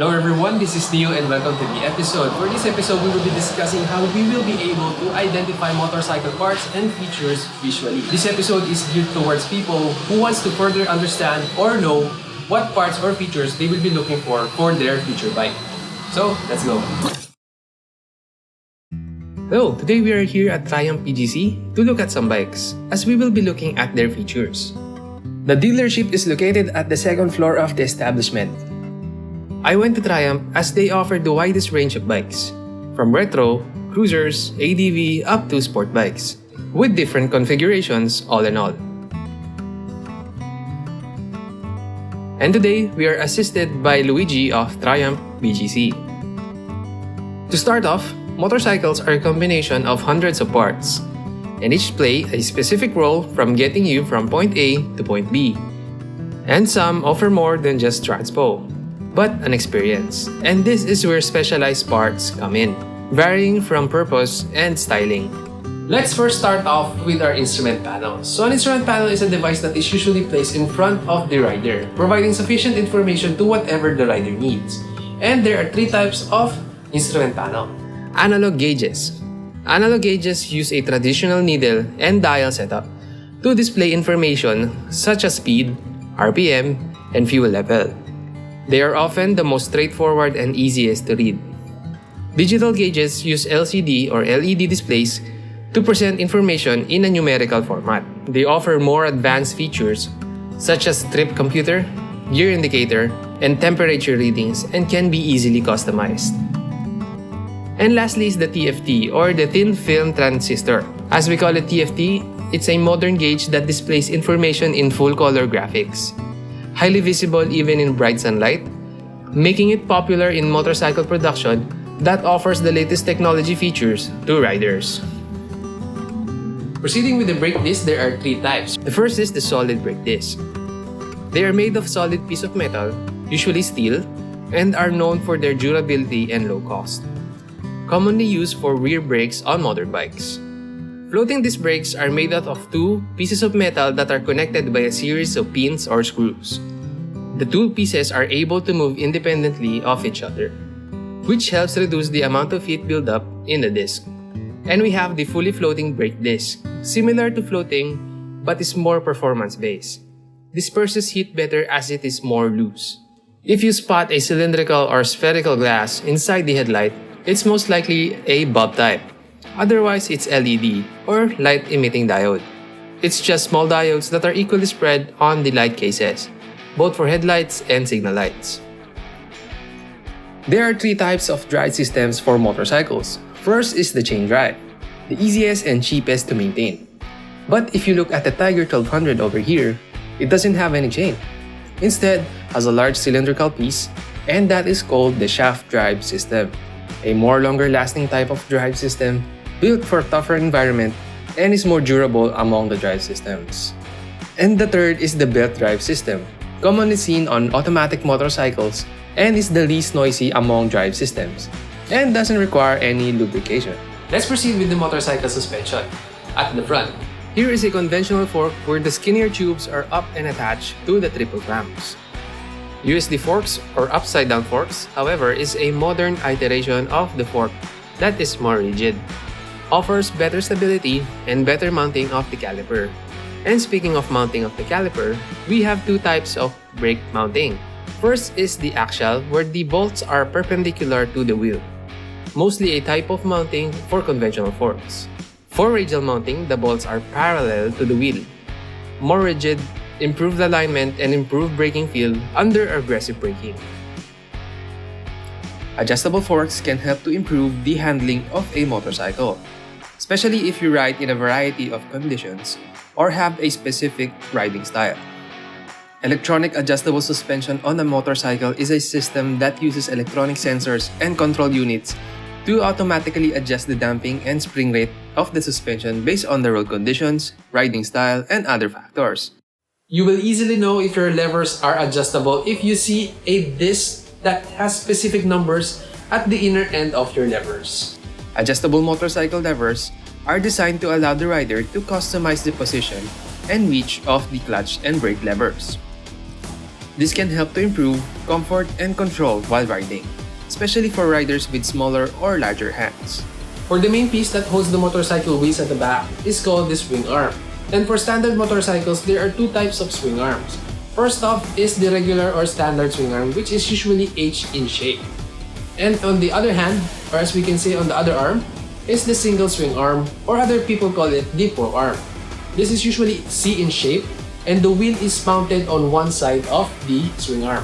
Hello everyone, this is Neo and welcome to the episode. For this episode, we will be discussing how we will be able to identify motorcycle parts and features visually. This episode is geared towards people who wants to further understand or know what parts or features they will be looking for their future bike. So, let's go! Hello, today we are here at Triumph BGC to look at some bikes, as we will be looking at their features. The dealership is located at the second floor of the establishment. I went to Triumph as they offered the widest range of bikes, from retro, cruisers, ADV up to sport bikes, with different configurations all in all. And today, we are assisted by Luigi of Triumph BGC. To start off, motorcycles are a combination of hundreds of parts, and each play a specific role from getting you from point A to point B. And some offer more than just transpo, but an experience. And this is where specialized parts come in, varying from purpose and styling. Let's first start off with our instrument panel. So an instrument panel is a device that is usually placed in front of the rider, providing sufficient information to whatever the rider needs. And there are three types of instrument panel. Analog gauges. Analog gauges use a traditional needle and dial setup to display information such as speed, RPM, and fuel level. They are often the most straightforward and easiest to read. Digital gauges use LCD or LED displays to present information in a numerical format. They offer more advanced features such as trip computer, gear indicator, and temperature readings and can be easily customized. And lastly is the TFT or the Thin Film Transistor. As we call it TFT, it's a modern gauge that displays information in full color graphics, highly visible even in bright sunlight, making it popular in motorcycle production that offers the latest technology features to riders. Proceeding with the brake disc, there are three types. The first is the solid brake disc. They are made of solid piece of metal, usually steel, and are known for their durability and low cost. Commonly used for rear brakes on motorbikes. Floating disc brakes are made out of two pieces of metal that are connected by a series of pins or screws. The two pieces are able to move independently of each other, which helps reduce the amount of heat buildup in the disc. And we have the fully floating brake disc, similar to floating but is more performance-based. Disperses heat better as it is more loose. If you spot a cylindrical or spherical glass inside the headlight, it's most likely a bulb type. Otherwise, it's LED or light-emitting diode. It's just small diodes that are equally spread on the light cases, both for headlights and signal lights. There are three types of drive systems for motorcycles. First is the chain drive, the easiest and cheapest to maintain. But if you look at the Tiger 1200 over here, it doesn't have any chain. Instead, has a large cylindrical piece, and that is called the shaft drive system, a more longer-lasting type of drive system built for a tougher environment and is more durable among the drive systems. And the third is the belt drive system, commonly seen on automatic motorcycles and is the least noisy among drive systems and doesn't require any lubrication. Let's proceed with the motorcycle suspension. At the front, here is a conventional fork where the skinnier tubes are up and attached to the triple clamps. USD forks or upside-down forks, however, is a modern iteration of the fork that is more rigid, offers better stability and better mounting of the caliper. And speaking of mounting of the caliper, we have two types of brake mounting. First is the axial, where the bolts are perpendicular to the wheel, mostly a type of mounting for conventional forks. For radial mounting, the bolts are parallel to the wheel, more rigid, improved alignment, and improved braking feel under aggressive braking. Adjustable forks can help to improve the handling of a motorcycle, especially if you ride in a variety of conditions or have a specific riding style. Electronic adjustable suspension on a motorcycle is a system that uses electronic sensors and control units to automatically adjust the damping and spring rate of the suspension based on the road conditions, riding style, and other factors. You will easily know if your levers are adjustable if you see a disc that has specific numbers at the inner end of your levers. Adjustable motorcycle levers are designed to allow the rider to customize the position and reach of the clutch and brake levers. This can help to improve comfort and control while riding, especially for riders with smaller or larger hands. For the main piece that holds the motorcycle wheels at the back is called the swing arm. And for standard motorcycles, there are two types of swing arms. First off is the regular or standard swing arm, which is usually H in shape. And on the other hand, or as we can say on the other arm, is the single swing arm, or other people call it the forearm. This is usually C in shape, and the wheel is mounted on one side of the swing arm.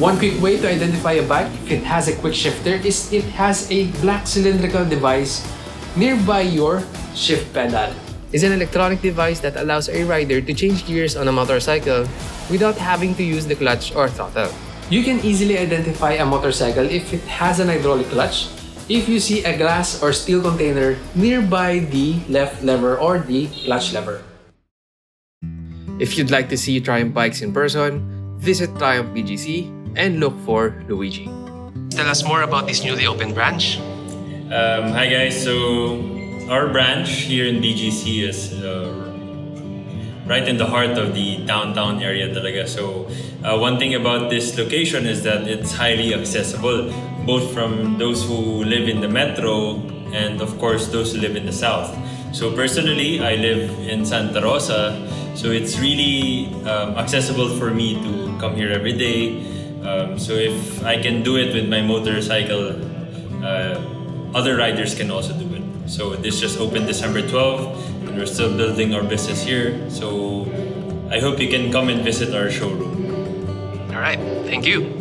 One quick way to identify a bike if it has a quick shifter is it has a black cylindrical device nearby your shift pedal. It's an electronic device that allows a rider to change gears on a motorcycle without having to use the clutch or throttle. You can easily identify a motorcycle if it has an hydraulic clutch if you see a glass or steel container nearby the left lever or the clutch lever. If you'd like to see Triumph bikes in person, visit Triumph BGC and look for Luigi. Tell us more about this newly opened branch. Hi guys, so our branch here in BGC is right in the heart of the downtown area talaga. So one thing about this location is that it's highly accessible, both from those who live in the metro and of course those who live in the south. So personally, I live in Santa Rosa, so it's really accessible for me to come here every day. So if I can do it with my motorcycle, other riders can also do it. So this just opened December 12th, and we're still building our business here. So I hope you can come and visit our showroom. Alright, thank you.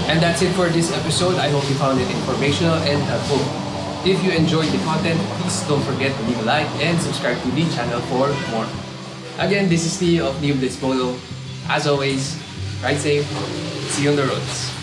And that's it for this episode. I hope you found it informational and helpful. If you enjoyed the content, please don't forget to leave a like and subscribe to the channel for more. Again, this is Theo of New Blitz Polo. As always, ride safe. See you on the roads.